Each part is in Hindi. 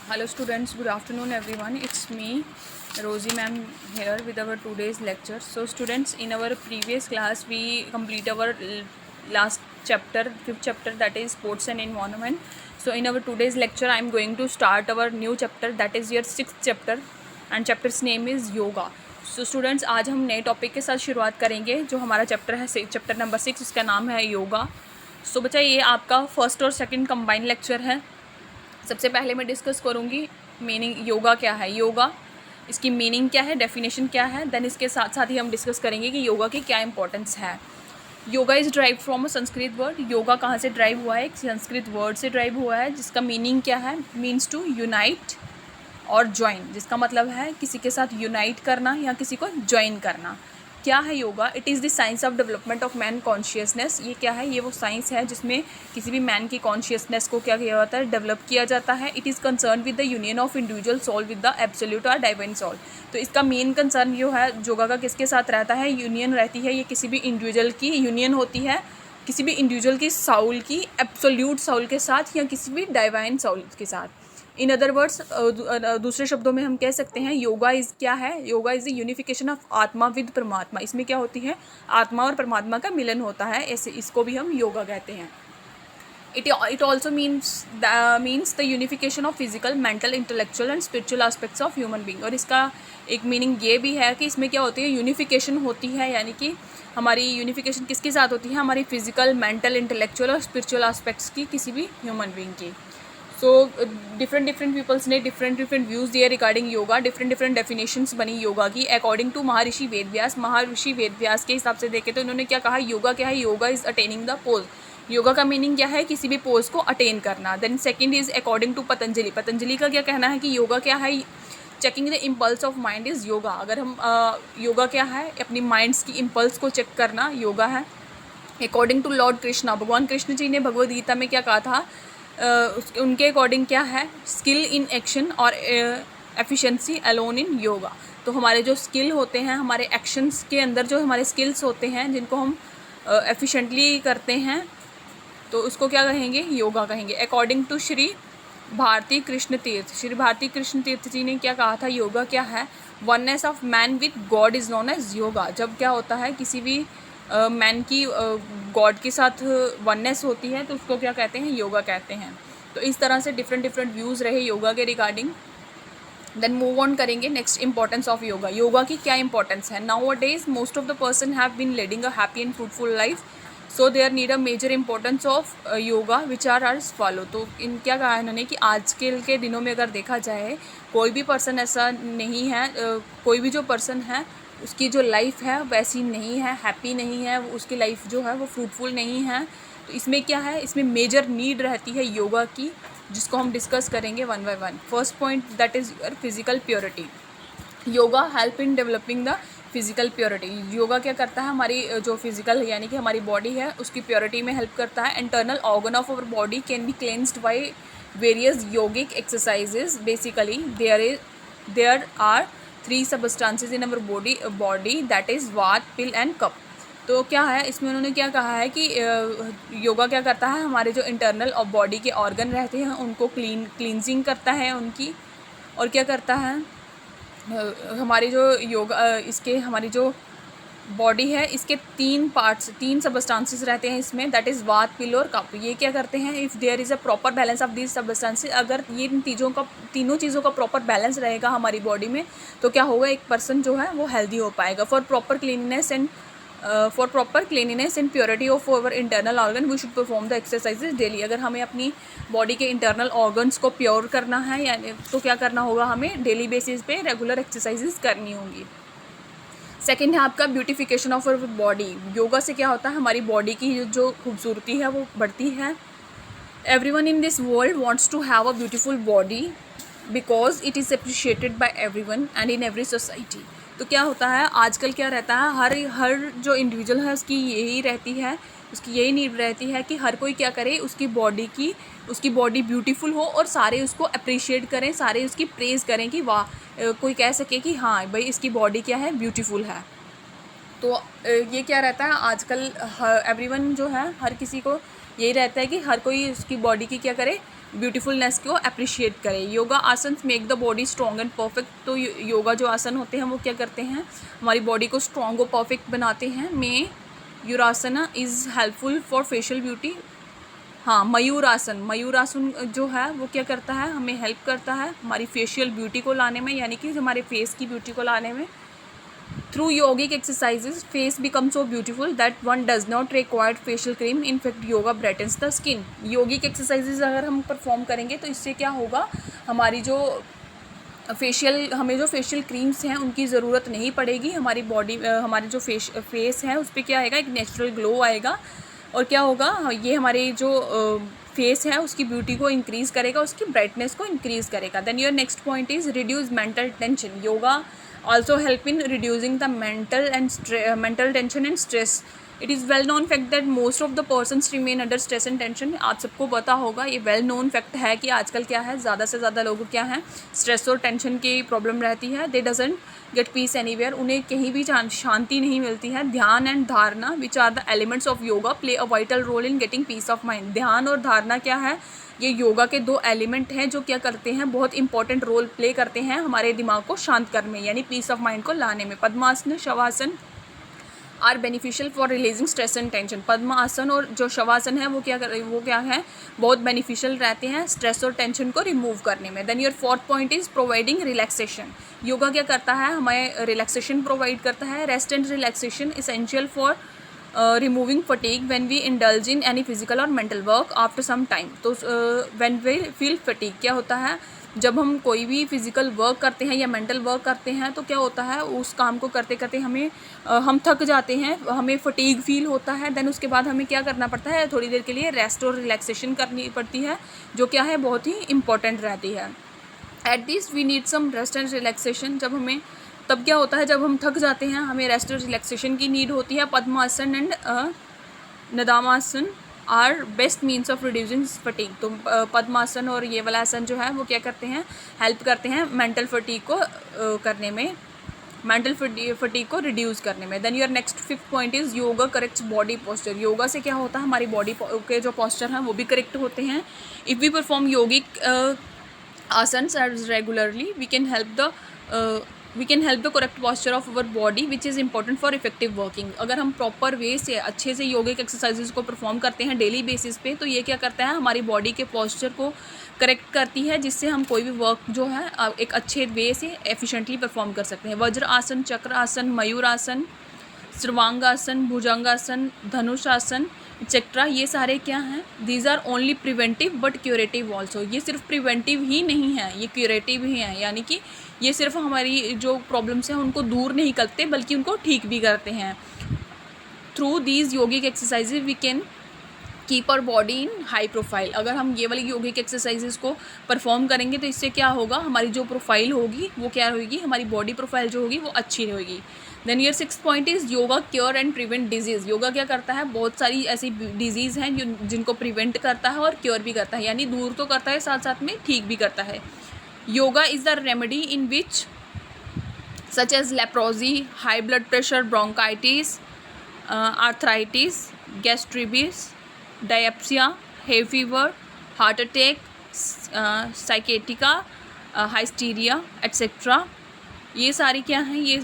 Hello students, good afternoon everyone. It's me, Rosie ma'am here with our today's lecture. So students, in our previous class we complete our last chapter, fifth chapter, that is sports and environment. So in our today's lecture I am going to start our new chapter, that is your sixth chapter, and chapter's name is yoga. So students, आज हम नए टॉपिक के साथ शुरुआत करेंगे जो हमारा चैप्टर है चैप्टर नंबर 6, इसका नाम है योगा. सो बच्चा, ये आपका फर्स्ट और सेकंड कंबाइन लेक्चर है. सबसे पहले मैं डिस्कस करूँगी मीनिंग, योगा क्या है, योगा इसकी मीनिंग क्या है, डेफिनेशन क्या है. देन इसके साथ साथ ही हम डिस्कस करेंगे कि योगा की क्या इंपॉर्टेंस है. Yoga is drive from a Sanskrit word. Yoga कहाँ से ड्राइव हुआ है? एक संस्कृत वर्ड से ड्राइव हुआ है जिसका मीनिंग क्या है, मीन्स टू यूनाइट और ज्वाइन, जिसका मतलब है किसी के साथ यूनाइट करना या किसी को ज्वाइन करना. क्या है yoga? It is the science of development of man consciousness. ये क्या है? ये वो साइंस है जिसमें किसी भी मैन की कॉन्शियसनेस को क्या किया जाता है, डेवलप किया जाता है. It is concern with the union of individual soul with the absolute और डिवाइन सोल. तो इसका मेन कंसर्न जो है योगा का किसके साथ रहता है, यूनियन रहती है. ये किसी भी इंडिविजुअल की यूनियन होती है, किसी भी इंडिविजुअल की साउल की एब्सोल्यूट साउल के साथ या किसी भी डिवाइन साउल के साथ. इन अदर वर्ड्स, दूसरे शब्दों में हम कह सकते हैं योगा इज़ क्या है, yoga is the unification of आत्मा विद परमात्मा. इसमें क्या होती है, आत्मा और परमात्मा का मिलन होता है, ऐसे इसको भी हम योगा कहते हैं. It also means the unification of physical, mental, intellectual and spiritual aspects of human being. और इसका एक मीनिंग ये भी है कि इसमें क्या होती है, यूनिफिकेशन होती है, यानी कि हमारी यूनिफिकेशन किसके साथ होती है, हमारी फिजिकल, मेंटल, इंटेलेक्चुअल और स्पिरिचुअल एस्पेक्ट्स की, किसी भी ह्यूमन बींग की. सो डिफरेंट पीपल्स ने डिफरेंट व्यूज़ दिए रिगार्डिंग योगा. डिफरेंट डेफिनेशंस बनी योगा की अकॉर्डिंग टू महर्षि वेदव्यास. महर्षि वेदव्यास के हिसाब से देखें तो इन्होंने क्या कहा, योगा क्या है, yoga is attaining the pose. Yoga का मीनिंग क्या है, किसी भी पोज को अटेन करना. Then second is according to Patanjali. Patanjali का क्या कहना है कि योगा क्या है, checking the impulse of mind is yoga. अगर हम योगा क्या है, अपनी माइंड्स की इम्पल्स को चेक करना योगा है. अकॉर्डिंग टू लॉर्ड कृष्णा, भगवान कृष्ण जी ने भगवद गीता में क्या कहा था, उनके अकॉर्डिंग क्या है, स्किल इन एक्शन और एफिशिएंसी अलोन इन योगा. तो हमारे जो स्किल होते हैं, हमारे एक्शंस के अंदर जो हमारे स्किल्स होते हैं जिनको हम एफिशिएंटली करते हैं, तो उसको क्या कहेंगे, योगा कहेंगे. अकॉर्डिंग टू श्री भारती कृष्ण तीर्थ, श्री भारती कृष्ण तीर्थ जी ने क्या कहा था, योगा क्या है, oneness of man with God is known as yoga. जब क्या होता है, किसी भी मैन की गॉड के साथ वननेस होती है तो उसको क्या कहते हैं, योगा कहते हैं. तो इस तरह से डिफरेंट व्यूज़ रहे योगा के रिगार्डिंग. देन मूव ऑन करेंगे next importance of yoga. Yoga की क्या इंपॉर्टेंस है. Nowadays most of the person have been leading a happy and fruitful life, so there need a major importance of yoga which are ours follow. तो इन क्या कहा इन्होंने कि आजकल के दिनों में अगर देखा जाए, कोई भी पर्सन ऐसा नहीं है, कोई भी जो पर्सन है उसकी जो लाइफ है वैसी नहीं है, हैप्पी नहीं है, उसकी लाइफ जो है वो फ्रूटफुल नहीं है. तो इसमें क्या है, इसमें मेजर नीड रहती है योगा की, जिसको हम डिस्कस करेंगे one by one. First point, that is your physical purity. Yoga help in developing the physical purity. Yoga क्या करता है, हमारी जो फिजिकल यानी कि हमारी बॉडी है उसकी प्योरिटी में हेल्प करता है. Internal organ of our body can be cleansed by various yogic exercises. Basically there are 3 substances in our body that is वात, पिल एंड कप. तो क्या है इसमें उन्होंने क्या कहा है कि योगा क्या करता है, हमारे जो इंटरनल और बॉडी के ऑर्गन रहते हैं उनको क्लींजिंग करता है उनकी. और क्या करता है, हमारी जो योगा इसके हमारी जो बॉडी है इसके 3 पार्ट्स, 3 सबस्टांसेस रहते हैं इसमें, दैट इज़ वात, पिल और कप. ये क्या करते हैं, if there is a proper balance of these substances, अगर ये तीनों चीज़ों का प्रॉपर बैलेंस रहेगा हमारी बॉडी में, तो क्या होगा, एक पर्सन जो है वो हेल्दी हो पाएगा. For proper cleanliness and purity of our internal organ we should perform the exercises daily. अगर हमें अपनी बॉडी के इंटरनल ऑर्गन्स को प्योर करना है यानी, तो क्या करना होगा, हमें डेली बेसिस पे रेगुलर एक्सरसाइजेज करनी होंगी. सेकेंड है आपका beautification of our body. Yoga से क्या होता है, हमारी बॉडी की जो खूबसूरती है वो बढ़ती है. Everyone in this world wants to have a beautiful body because it is appreciated by everyone and in every society. तो क्या होता है, आजकल क्या रहता है, हर जो इंडिविजुअल है उसकी यही नीड रहती है कि हर कोई क्या करे, उसकी बॉडी ब्यूटीफुल हो और सारे उसको अप्रिशिएट करें, सारे उसकी प्रेज़ करें कि वाह, कोई कह सके कि हाँ भाई इसकी बॉडी क्या है, ब्यूटीफुल है. तो ये क्या रहता है आजकल, एवरीवन जो है, हर किसी को यही रहता है कि हर कोई उसकी बॉडी की क्या करे, ब्यूटीफुलनेस को अप्रिशिएट करें। योगा आसन make the body strong and perfect. तो योगा जो आसन होते हैं वो क्या करते हैं, हमारी बॉडी को स्ट्रॉन्ग और परफेक्ट बनाते हैं। Mayurasana is helpful for facial beauty. हाँ, मयूरासन जो है वो क्या करता है, हमें हेल्प करता है हमारी फेशियल ब्यूटी को लाने में, यानी कि हमारे फेस की ब्यूटी को लाने में। Through yogic exercises face become so beautiful that one does not require facial cream. In fact yoga brightens the skin. Yogic exercises अगर हम परफॉर्म करेंगे तो इससे क्या होगा, हमारी जो हमें जो फेशियल क्रीम्स हैं उनकी ज़रूरत नहीं पड़ेगी। हमारी बॉडी हमारे जो फेस है उस पर क्या आएगा, एक नेचुरल ग्लो आएगा। और क्या होगा, ये हमारे जो फेस है उसकी ब्यूटी को इंक्रीज़ करेगा, उसकी ब्राइटनेस को इंक्रीज़ करेगा। Then your next point is reduce mental tension. Yoga also help in reducing the mental tension and stress. It is well known fact that most of the persons remain under stress and tension. आप सबको पता होगा, ये वेल नोन फैक्ट है कि आजकल क्या है, ज़्यादा से ज़्यादा लोगों क्या है, स्ट्रेस और टेंशन की प्रॉब्लम रहती है। दे डजंट गेट पीस एनीवेयर। उन्हें कहीं भी शांति नहीं मिलती है। Dhyana and dharana which are the elements of yoga play a vital role in getting peace of mind. ध्यान और धारणा क्या है, ये योगा के दो एलिमेंट हैं जो क्या करते हैं, बहुत इंपॉर्टेंट रोल प्ले करते हैं हमारे दिमाग को शांत करने में, यानी पीस ऑफ माइंड को लाने में। Padmasana, shavasana are beneficial for releasing stress and tension. पद्म आसन और जो शवासन है वो क्या है, बहुत बेनिफिशियल रहते हैं स्ट्रेस और टेंशन को रिमूव करने में। Then your fourth point is providing relaxation. Yoga क्या करता है, हमें रिलैक्सेशन प्रोवाइड करता है। Rest and relaxation essential for removing fatigue when we indulge in any physical or mental work after some time. तो व्हेन वी फील फटीग, क्या होता है, जब हम कोई भी फिजिकल वर्क करते हैं या मेंटल वर्क करते हैं तो क्या होता है, उस काम को करते करते हम थक जाते हैं, हमें फटीग फील होता है। देन उसके बाद हमें क्या करना पड़ता है, थोड़ी देर के लिए रेस्ट और रिलैक्सेशन करनी पड़ती है, जो क्या है बहुत ही इंपॉर्टेंट रहती है। At this we need some rest and relaxation. तब क्या होता है, जब हम थक जाते हैं हमें रेस्ट और रिलैक्सेशन की नीड होती है। पद्मासन एंड नदामासन are best means of reducing fatigue. तो पद्मासन और ये वाला आसन जो है वो क्या करते हैं, हेल्प करते हैं मेंटल फटीग को करने में, मेंटल फटीग को रिड्यूस करने में। Then your next fifth point is yoga corrects body posture. Yoga से क्या होता है, हमारी बॉडी के जो पोस्चर हैं वो भी करेक्ट होते हैं। If we perform yogic asanas as regularly we can help the correct posture of our body which is important for effective working. अगर हम प्रॉपर वे से अच्छे से योगिक एक्सरसाइजेज को परफॉर्म करते हैं डेली बेसिस पे, तो ये क्या करता है, हमारी बॉडी के पॉस्चर को करेक्ट करती है, जिससे हम कोई भी वर्क जो है एक अच्छे वे से एफिशिएंटली परफॉर्म कर सकते हैं। वज्र आसन, चक्र आसन, मयूर आसन, सर्वांगासन, भुजंगासन, धनुषासन एक्सेट्रा, ये सारे क्या हैं, these are only preventive but curative also. ये सिर्फ प्रिवेंटिव ही नहीं है, ये क्यूरेटिव ही है, यानी कि ये सिर्फ हमारी जो प्रॉब्लम्स हैं उनको दूर नहीं करते बल्कि उनको ठीक भी करते हैं। Through these yogic exercises we can keep our body in high profile. अगर हम ये वाली योगिक एक्सरसाइजेज को परफॉर्म करेंगे तो इससे क्या होगा, हमारी जो प्रोफाइल होगी वो क्या होगी, हमारी बॉडी प्रोफाइल जो होगी वो अच्छी होगी। Then your sixth point is yoga cure and prevent disease. Yoga क्या करता है, बहुत सारी ऐसी डिजीज़ हैं जिनको प्रिवेंट करता है और क्योर भी करता है, यानी दूर तो करता है साथ साथ में ठीक भी करता है। Yoga is the remedy in which such as leprosy, high blood pressure, bronchitis, arthritis, gastritis, dyspepsia, hay fever, heart attack, sciatica, hysteria etcetera, ये सारी क्या हैं, ये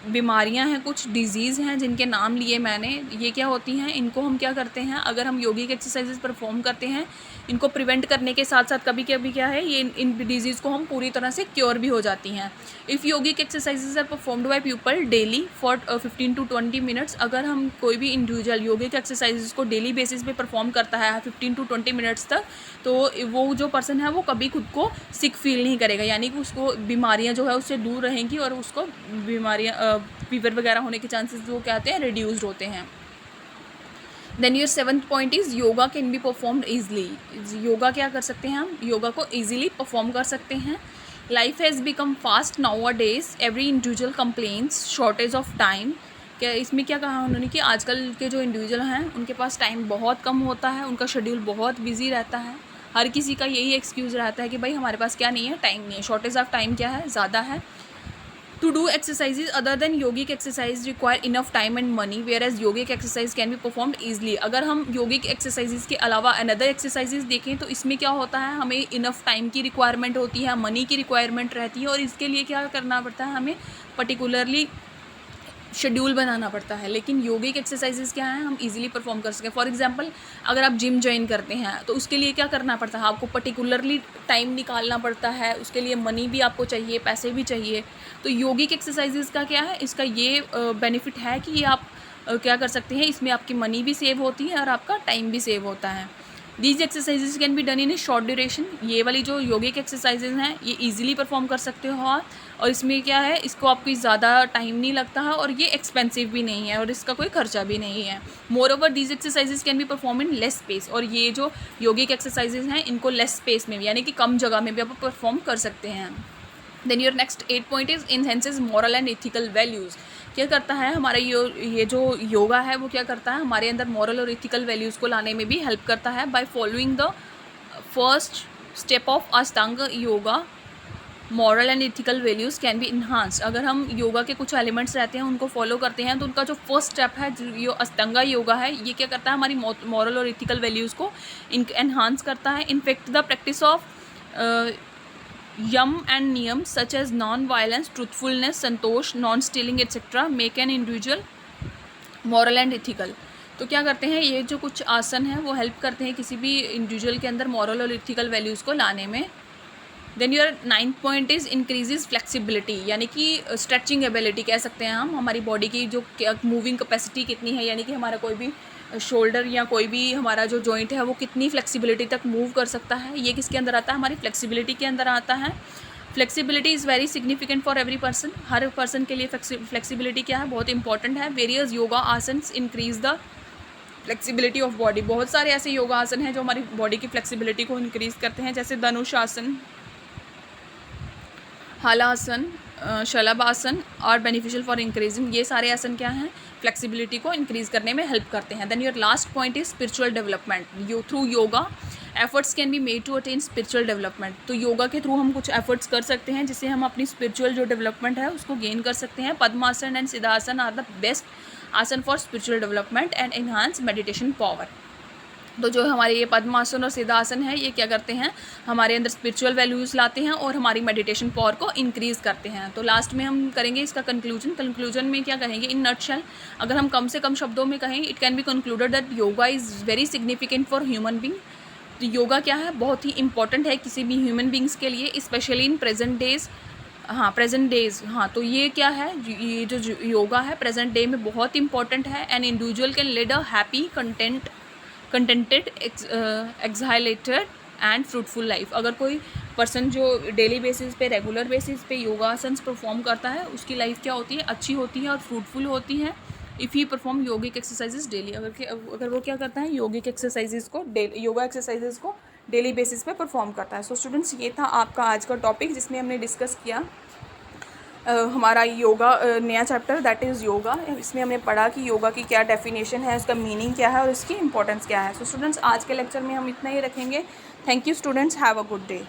बीमारियां हैं, कुछ डिजीज़ हैं जिनके नाम लिए मैंने। ये क्या होती हैं, इनको हम क्या करते हैं, अगर हम योगिक एक्सरसाइजेज परफॉर्म करते हैं, इनको प्रिवेंट करने के साथ साथ कभी कभी क्या है, ये इन डिजीज़ को हम पूरी तरह से क्योर भी हो जाती हैं। If yogic exercises are performed by people daily for 15 to 20 minutes. अगर हम कोई भी इंडिविजुअल योगिक एक्सरसाइजेज को डेली बेसिस पे परफॉर्म करता है 15 to 20 मिनट्स तक, तो वो जो पर्सन है वो कभी खुद को सिक फील नहीं करेगा, यानी कि उसको बीमारियां जो है उससे दूर रहेंगी और उसको बीमारियां फीवर वगैरह होने के चांसेस जो क्या होते हैं, रिड्यूस्ड होते हैं। Then your seventh point is yoga can be performed easily. Yoga क्या कर सकते हैं, हम योगा को ईजिली परफॉर्म कर सकते हैं। Life has become fast nowadays, every individual complains shortage of time. क्या इसमें क्या कहा उन्होंने कि आजकल के जो इंडिविजुअल हैं उनके पास टाइम बहुत कम होता है, उनका शेड्यूल बहुत बिजी रहता है। हर किसी का यही एक्सक्यूज़ रहता है कि भाई हमारे पास क्या नहीं है, टाइम नहीं है। शॉर्टेज ऑफ टाइम क्या है, ज़्यादा है। To do exercises other than yogic exercise require enough time and money, whereas yogic exercise can be performed easily. अगर हम yogic exercises के अलावा another exercises देखें तो इसमें क्या होता है, हमें enough time की requirement होती है, money की requirement रहती है, और इसके लिए क्या करना पड़ता है, हमें particularly शेड्यूल बनाना पड़ता है. लेकिन योगिक एक्सरसाइजेज क्या है, हम इजीली परफॉर्म कर सकें. फॉर एग्जांपल अगर आप जिम ज्वाइन करते हैं तो उसके लिए क्या करना पड़ता है, आपको पर्टिकुलरली टाइम निकालना पड़ता है, उसके लिए मनी भी आपको चाहिए, पैसे भी चाहिए. तो योगिक एक्सरसाइजेज का क्या है, इसका ये बेनिफिट है कि ये आप क्या कर सकते हैं, इसमें आपकी मनी भी सेव होती है और आपका टाइम भी सेव होता है. These exercises can be done in A short duration. ये वाली जो योगिक एक्सरसाइजेज हैं ये ईजिली परफॉर्म कर सकते हो आप, और इसमें क्या है, इसको आपको ज़्यादा टाइम नहीं लगता है और ये एक्सपेंसिव भी नहीं है और इसका कोई खर्चा भी नहीं है. More over these exercises can be perform in less space. और ये जो योगिक एक्सरसाइजेज हैं इनको लेस स्पेस में भी, यानी कि कम जगह में भी आप परफॉर्म कर सकते हैं. Then your next 8 point is enhances moral and ethical values. क्या करता है हमारा ये जो योगा है वो क्या करता है, हमारे अंदर मॉरल और एथिकल वैल्यूज़ को लाने में भी हेल्प करता है. By following the first step of ashtanga yoga moral and ethical values can be enhanced. अगर हम योगा के कुछ एलिमेंट्स रहते हैं उनको फॉलो करते हैं तो उनका जो फर्स्ट स्टेप है, जो ये अष्टांग योगा है, ये क्या करता है, हमारी मॉरल और एथिकल वैल्यूज़ को एनहांस करता है. In fact the practice of yama and niyama such as non violence, truthfulness, santosh, non stealing etcetera make an individual moral and ethical. तो क्या करते हैं, ये जो कुछ आसन हैं वो हेल्प करते हैं किसी भी इंडिविजुअल के अंदर मॉरल और एथिकल वैल्यूज़ को लाने में. Then your 9th point is increases flexibility, यानी कि स्ट्रेचिंग एबिलिटी कह सकते हैं हम. हमारी बॉडी की जो मूविंग कैपेसिटी कितनी है, यानी कि हमारा कोई भी शोल्डर या कोई भी हमारा जो जॉइंट है वो कितनी फ्लेक्सिबिलिटी तक मूव कर सकता है, ये किसके अंदर आता है, हमारी फ्लेक्सिबिलिटी के अंदर आता है. Flexibility is very significant for every person. Her person के लिए फ्लेक्सिबिलिटी क्या है, बहुत इंपॉर्टेंट है. Various yoga asanas increase the flexibility of body. बहुत सारे ऐसे योगा आसन हैं जो हमारी बॉडी की फ्लेक्सिबिलिटी को इंक्रीज़ करते हैं, जैसे धनुष आसन, हलासन, शलभासन और बेनिफिशियल फॉर इंक्रीजिंग. ये सारे आसन क्या हैं, फ्लेक्सिबिलिटी को इंक्रीज़ करने में हेल्प करते हैं. Then your last point is spiritual development. Through yoga efforts can be made to attain spiritual development. तो योगा के थ्रू हम कुछ एफर्ट्स कर सकते हैं जिससे हम अपनी स्पिरिचुअल जो डेवलपमेंट है उसको गेन कर सकते हैं. Padmasana and siddhasana are the best asana for spiritual development and enhance meditation power. तो जो हमारे ये पद्मासन और सिद्धासन है ये क्या करते हैं, हमारे अंदर स्पिरिचुअल वैल्यूज़ लाते हैं और हमारी मेडिटेशन पावर को इंक्रीज़ करते हैं. तो लास्ट में हम करेंगे इसका कंक्लूजन में क्या कहेंगे, इन नटशेल अगर हम कम से कम शब्दों में कहें, it can be concluded that yoga is very significant for human being. तो योगा क्या है, बहुत ही इंपॉर्टेंट है किसी भी ह्यूमन बींग्स के लिए, स्पेशली इन प्रेजेंट डेज़. तो ये क्या है, ये जो योगा है प्रेजेंट डे में बहुत इंपॉर्टेंट है. An individual can lead a happy contented exhilarated and fruitful life. अगर कोई पर्सन जो डेली बेसिस पे, रेगुलर बेसिस पे योगासन्स परफॉर्म करता है उसकी लाइफ क्या होती है, अच्छी होती है और फ्रूटफुल होती है. If he perform yogic exercises daily, अगर वो क्या करता है, योगा एक्सरसाइजेज को डेली बेसिस पे परफॉर्म करता है. सो स्टूडेंट्स, ये था आपका आज का टॉपिक जिसमें हमने डिस्कस किया हमारा योगा नया चैप्टर दैट इज़ योगा. इसमें हमने पढ़ा कि योगा की क्या डेफिनेशन है, उसका मीनिंग क्या है और इसकी इंपॉर्टेंस क्या है. सो स्टूडेंट्स, आज के लेक्चर में हम इतना ही रखेंगे. Thank you students, have a good day.